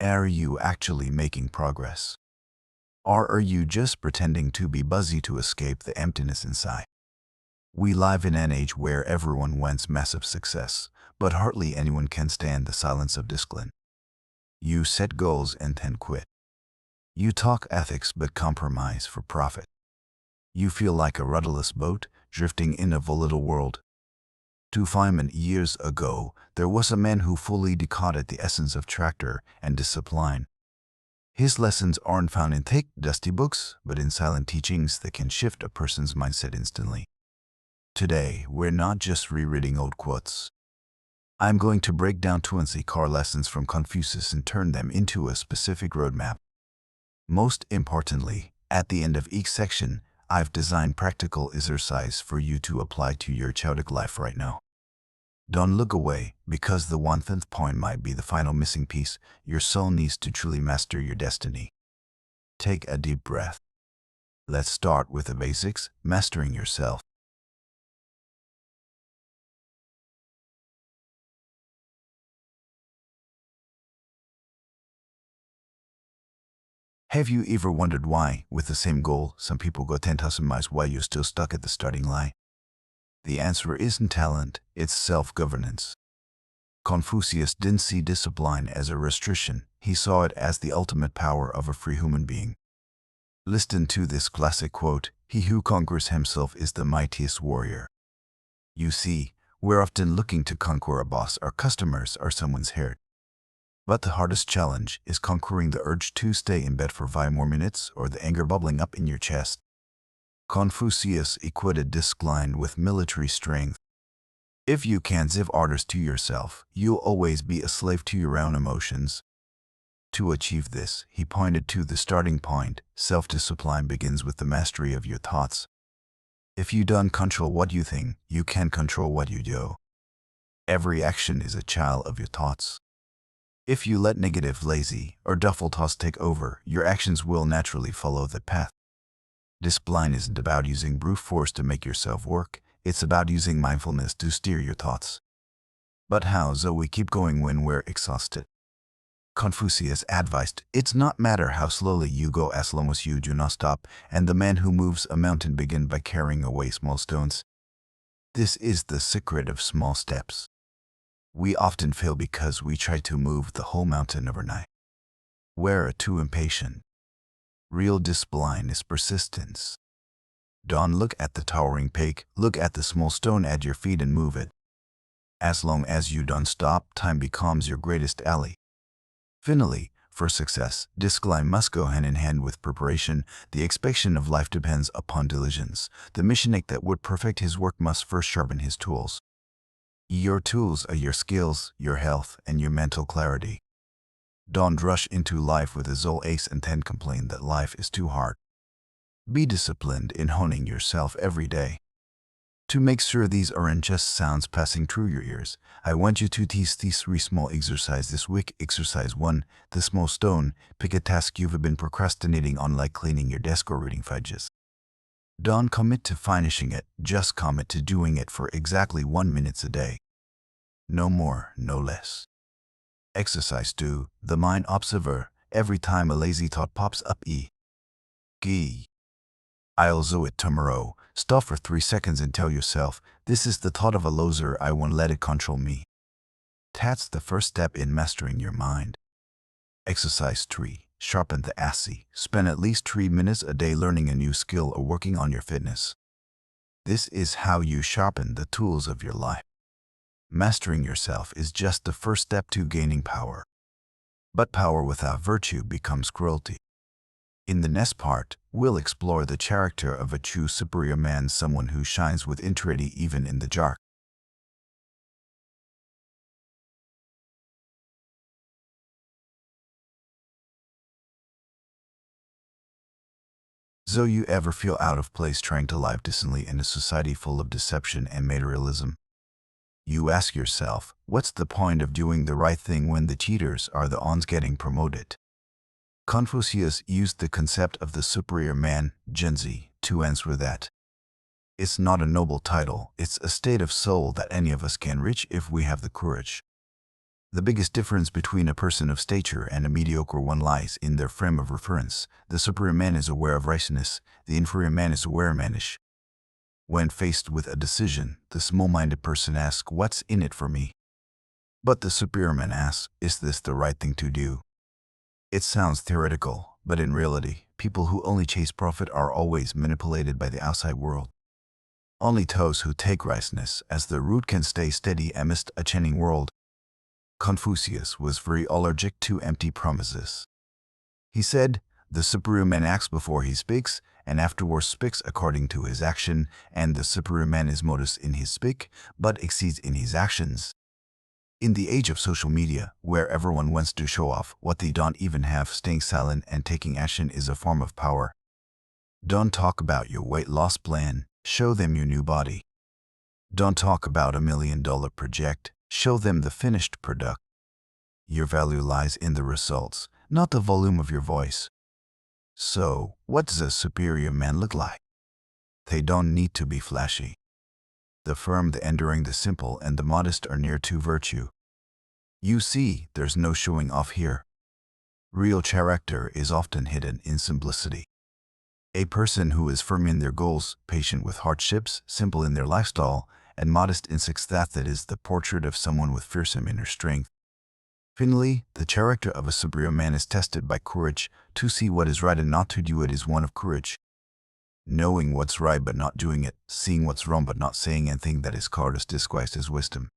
Are you actually making progress? Or are you just pretending to be busy to escape the emptiness inside? We live in an age where everyone wants massive success, but hardly anyone can stand the silence of discipline. You set goals and then quit. You talk ethics but compromise for profit. You feel like a rudderless boat drifting in a volatile world. 2 years ago, there was a man who fully decoded the essence of character and discipline. His lessons aren't found in thick, dusty books, but in silent teachings that can shift a person's mindset instantly. Today, we're not just rereading old quotes. I'm going to break down 20 core lessons from Confucius and turn them into a specific roadmap. Most importantly, at the end of each section, I've designed practical exercise for you to apply to your chaotic life right now. Don't look away, because the 1st point might be the final missing piece. Your soul needs to truly master your destiny. Take a deep breath. Let's start with the basics, mastering yourself. Have you ever wondered why, with the same goal, some people go 10,000 miles while you're still stuck at the starting line? The answer isn't talent, it's self-governance. Confucius didn't see discipline as a restriction, he saw it as the ultimate power of a free human being. Listen to this classic quote, "He who conquers himself is the mightiest warrior." You see, we're often looking to conquer a boss, our customers, or someone's heart. But the hardest challenge is conquering the urge to stay in bed for 5 more minutes or the anger bubbling up in your chest. Confucius equated discipline with military strength. If you can't give orders to yourself, you'll always be a slave to your own emotions. To achieve this, he pointed to the starting point. Self-discipline begins with the mastery of your thoughts. If you don't control what you think, you can't control what you do. Every action is a child of your thoughts. If you let negative, lazy, or duffel thoughts take over, your actions will naturally follow that path. Discipline isn't about using brute force to make yourself work, it's about using mindfulness to steer your thoughts. But how so we keep going when we're exhausted? Confucius advised, "It's not matter how slowly you go as long as you do not stop," and the man who moves a mountain begins by carrying away small stones. This is the secret of small steps. We often fail because we try to move the whole mountain overnight. We're too impatient. Real discipline is persistence. Don't look at the towering peak, look at the small stone at your feet and move it. As long as you don't stop, time becomes your greatest ally. Finally, for success, discipline must go hand in hand with preparation. The expectation of life depends upon diligence. The mechanic that would perfect his work must first sharpen his tools. Your tools are your skills, your health, and your mental clarity. Don't rush into life with a soul ace and then complain that life is too hard. Be disciplined in honing yourself every day. To make sure these aren't just sounds passing through your ears, I want you to test these 3 small exercises this week. Exercise 1, the small stone. Pick a task you've been procrastinating on, like cleaning your desk or reading pages. Don't commit to finishing it, just commit to doing it for exactly 1 minute a day. No more, no less. Exercise 2, the mind observer. Every time a lazy thought pops up, I'll do it tomorrow. Stop for 3 seconds and tell yourself, "This is the thought of a loser, I won't let it control me." That's the first step in mastering your mind. Exercise 3, sharpen the axe. Spend at least 3 minutes a day learning a new skill or working on your fitness. This is how you sharpen the tools of your life. Mastering yourself is just the first step to gaining power. But power without virtue becomes cruelty. In the next part, we'll explore the character of a true superior man, someone who shines with integrity even in the dark. So you ever feel out of place trying to live decently in a society full of deception and materialism? You ask yourself, what's the point of doing the right thing when the cheaters are the ones getting promoted? Confucius used the concept of the superior man, Gen Z, to answer that. It's not a noble title, it's a state of soul that any of us can reach if we have the courage. The biggest difference between a person of stature and a mediocre one lies in their frame of reference. The superior man is aware of righteousness, the inferior man is aware of mannish. When faced with a decision, the small-minded person asks, "What's in it for me?" But the superior man asks, "Is this the right thing to do?" It sounds theoretical, but in reality, people who only chase profit are always manipulated by the outside world. Only those who take righteousness as the root can stay steady amidst a changing world. Confucius was very allergic to empty promises. He said, "The superior man acts before he speaks, and afterwards speaks according to his action, and the superior man is modest in his speak, but exceeds in his actions." In the age of social media, where everyone wants to show off what they don't even have, staying silent and taking action is a form of power. Don't talk about your weight loss plan, show them your new body. Don't talk about $1 million project, show them the finished product. Your value lies in the results, not the volume of your voice. So, what does a superior man look like? They don't need to be flashy. The firm, the enduring, the simple, and the modest are near to virtue. You see, there's no showing off here. Real character is often hidden in simplicity. A person who is firm in their goals, patient with hardships, simple in their lifestyle, and modest in success, that is the portrait of someone with fearsome inner strength. Finally, the character of a superior man is tested by courage. To see what is right and not to do it is one of courage. Knowing what's right but not doing it, seeing what's wrong but not saying anything that is cowardice disguised as wisdom.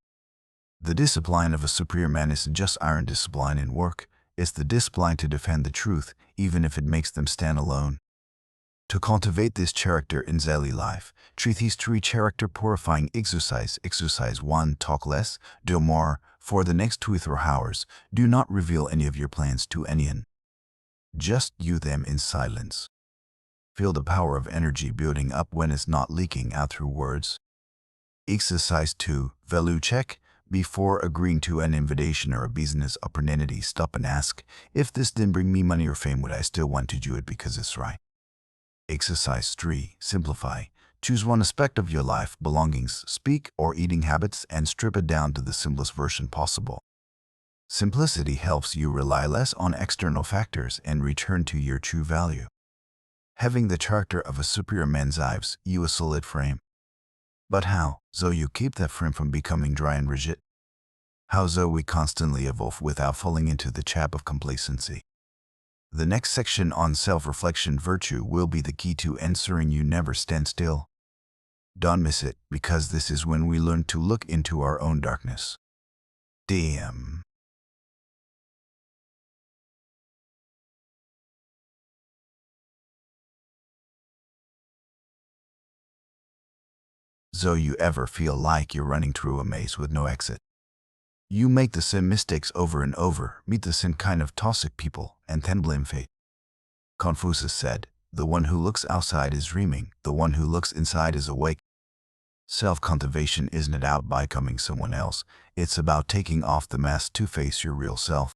The discipline of a superior man isn't just iron discipline in work, it's the discipline to defend the truth, even if it makes them stand alone. To cultivate this character in daily life, treat these 3 character purifying exercise. Exercise 1. Talk less, do more. For the next 2 or 3 hours, do not reveal any of your plans to anyone. Just use them in silence. Feel the power of energy building up when it's not leaking out through words. Exercise 2. Value check. Before agreeing to an invitation or a business opportunity, stop and ask, if this didn't bring me money or fame, would I still want to do it because it's right? Exercise 3. Simplify. Choose one aspect of your life, belongings, speak, or eating habits, and strip it down to the simplest version possible. Simplicity helps you rely less on external factors and return to your true value. Having the character of a superior man gives you a solid frame. But how, so you keep that frame from becoming dry and rigid? How so we constantly evolve without falling into the trap of complacency? The next section on self-reflection virtue will be the key to ensuring you never stand still. Don't miss it, because this is when we learn to look into our own darkness. Damn. So you ever feel like you're running through a maze with no exit? You make the same mistakes over and over, meet the same kind of toxic people, and then blame fate. Confucius said, "The one who looks outside is dreaming, the one who looks inside is awake." Self-cultivation isn't about becoming someone else, it's about taking off the mask to face your real self.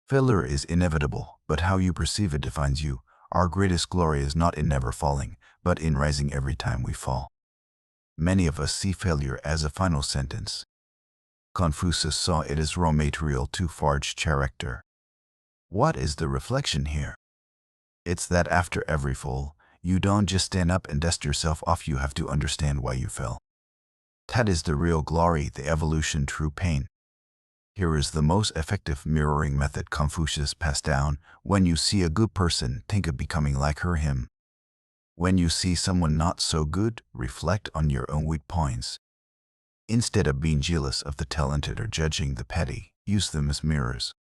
Failure is inevitable, but how you perceive it defines you. Our greatest glory is not in never falling, but in rising every time we fall. Many of us see failure as a final sentence. Confucius saw it as raw material to forge character. What is the reflection here? It's that after every fall, you don't just stand up and dust yourself off, you have to understand why you fell. That is the real glory, the evolution through pain. Here is the most effective mirroring method Confucius passed down. When you see a good person, think of becoming like her, him. When you see someone not so good, reflect on your own weak points. Instead of being jealous of the talented or judging the petty, use them as mirrors.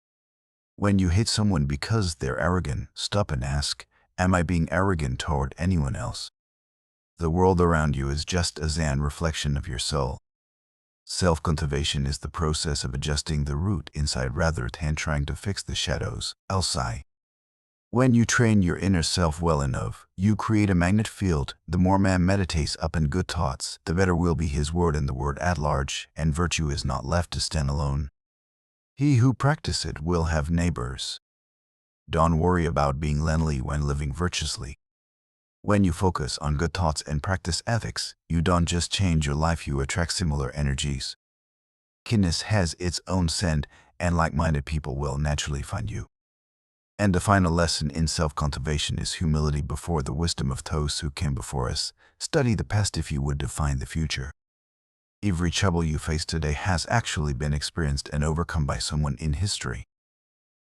When you hate someone because they're arrogant, stop and ask, am I being arrogant toward anyone else? The world around you is just a zen reflection of your soul. Self-cultivation is the process of adjusting the root inside rather than trying to fix the shadows outside. When you train your inner self well enough, you create a magnet field. The more man meditates upon good thoughts, the better will be his word and the word at large, and virtue is not left to stand alone. He who practices it will have neighbors. Don't worry about being lonely when living virtuously. When you focus on good thoughts and practice ethics, you don't just change your life, you attract similar energies. Kindness has its own scent, and like-minded people will naturally find you. And the final lesson in self-cultivation is humility before the wisdom of those who came before us. Study the past if you would define the future. Every trouble you face today has actually been experienced and overcome by someone in history.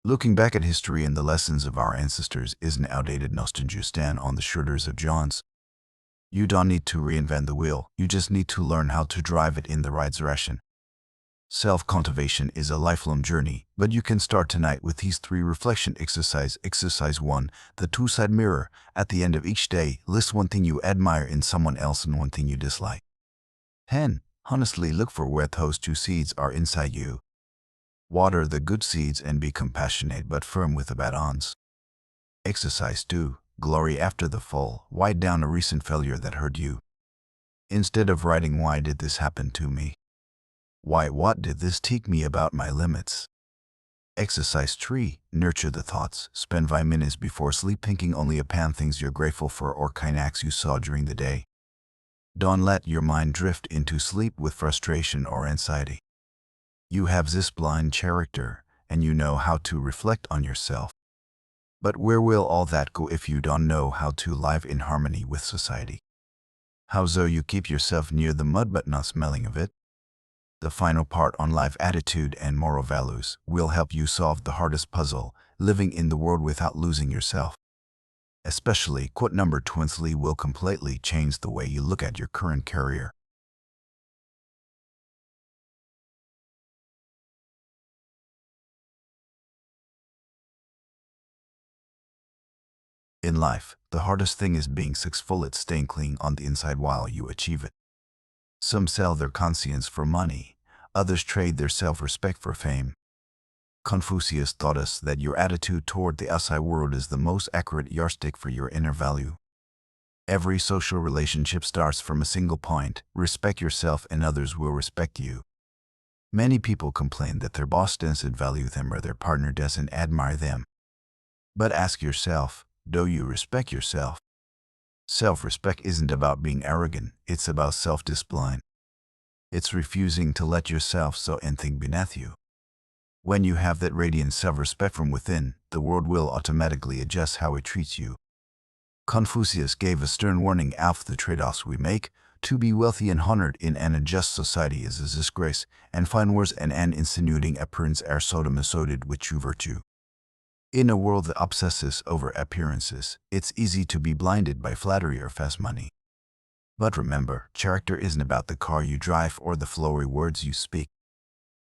Looking back at history and the lessons of our ancestors is an outdated nostalgia stand on the shoulders of Johns. You don't need to reinvent the wheel, you just need to learn how to drive it in the right direction. Self-cultivation is a lifelong journey, but you can start tonight with these 3 reflection exercises. Exercise 1, the two-side mirror. At the end of each day, list 1 thing you admire in someone else and 1 thing you dislike. 10. Honestly look for where those 2 seeds are inside you. Water the good seeds and be compassionate but firm with the bad ones. Exercise 2, glory after the fall. Write down a recent failure that hurt you. Instead of writing, why did this happen to me? Why, what did this teach me about my limits? Exercise 3, nurture the thoughts. Spend 5 minutes before sleep thinking only upon things you're grateful for or kind acts you saw during the day. Don't let your mind drift into sleep with frustration or anxiety. You have this blind character, and you know how to reflect on yourself. But where will all that go if you don't know how to live in harmony with society? How so you keep yourself near the mud but not smelling of it? The final part on life attitude and moral values will help you solve the hardest puzzle, living in the world without losing yourself. Especially quote number 20 will completely change the way you look at your current career. In life, the hardest thing is being successful at staying clean on the inside while you achieve it. Some sell their conscience for money, others trade their self-respect for fame. Confucius taught us that your attitude toward the outside world is the most accurate yardstick for your inner value. Every social relationship starts from a single point: respect yourself and others will respect you. Many people complain that their boss doesn't value them or their partner doesn't admire them. But ask yourself, do you respect yourself? Self-respect isn't about being arrogant, it's about self-discipline. It's refusing to let yourself so anything beneath you. When you have that radiant self-respect from within, the world will automatically adjust how it treats you. Confucius gave a stern warning of the trade-offs we make. To be wealthy and honored in an unjust society is a disgrace, and fine words and an insinuating appearance are seldom associated with true virtue. In a world that obsesses over appearances, it's easy to be blinded by flattery or fast money. But remember, character isn't about the car you drive or the flowery words you speak.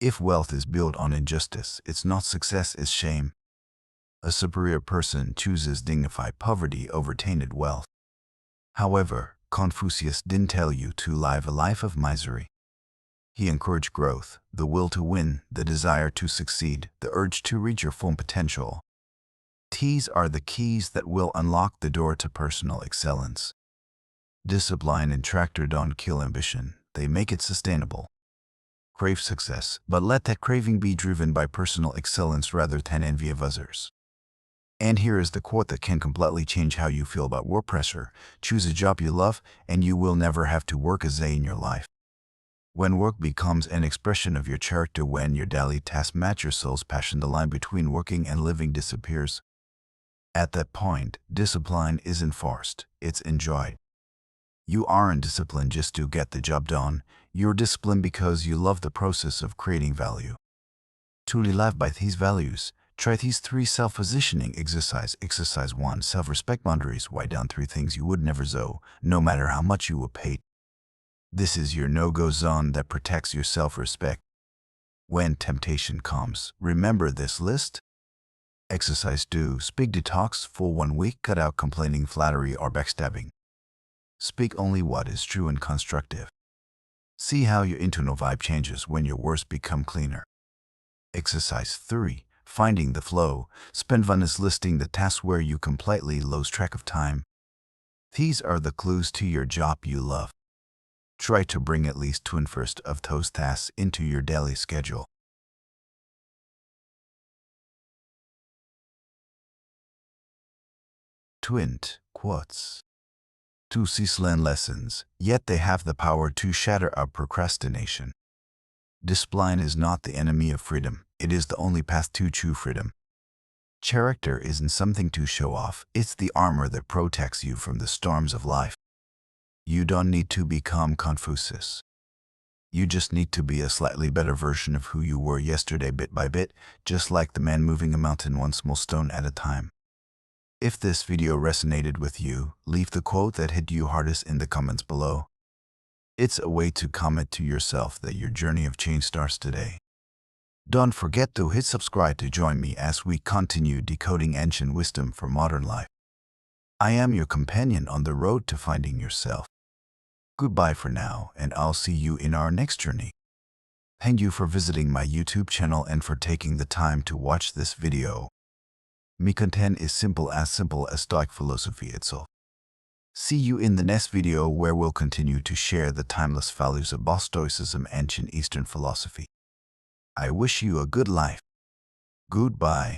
If wealth is built on injustice, it's not success, it's shame. A superior person chooses dignified poverty over tainted wealth. However, Confucius didn't tell you to live a life of misery. He encouraged growth, the will to win, the desire to succeed, the urge to reach your full potential. These are the keys that will unlock the door to personal excellence. Discipline and character don't kill ambition, they make it sustainable. Crave success, but let that craving be driven by personal excellence rather than envy of others. And here is the quote that can completely change how you feel about work pressure. Choose a job you love, and you will never have to work a day in your life. When work becomes an expression of your character, when your daily tasks match your soul's passion, the line between working and living disappears. At that point, discipline isn't forced, it's enjoyed. You aren't disciplined just to get the job done, you're disciplined because you love the process of creating value. Truly live by these values, try these 3 self-positioning exercises. Exercise 1, self-respect boundaries. Write down 3 things you would never do, no matter how much you were paid. This is your no-go zone that protects your self-respect. When temptation comes, remember this list. Exercise 2, speak detox. For 1 week, cut out complaining, flattery, or backstabbing. Speak only what is true and constructive. See how your internal vibe changes when your words become cleaner. Exercise 3, finding the flow. Spend 1 minute listing the tasks where you completely lose track of time. These are the clues to your job you love. Try to bring at least 2/1 of those tasks into your daily schedule. Twin quotes. 2 Ceaseland lessons, yet they have the power to shatter our procrastination. Discipline is not the enemy of freedom, It is the only path to true freedom. Character isn't something to show off, it's the armor that protects you from the storms of life. You don't need to become Confucius. You just need to be a slightly better version of who you were yesterday bit by bit, just like the man moving a mountain one small stone at a time. If this video resonated with you, leave the quote that hit you hardest in the comments below. It's a way to comment to yourself that your journey of change starts today. Don't forget to hit subscribe to join me as we continue decoding ancient wisdom for modern life. I am your companion on the road to finding yourself. Goodbye for now, and I'll see you in our next journey. Thank you for visiting my YouTube channel and for taking the time to watch this video. My content is simple as Stoic philosophy itself. See you in the next video where we'll continue to share the timeless values of both Stoicism and ancient Eastern philosophy. I wish you a good life. Goodbye.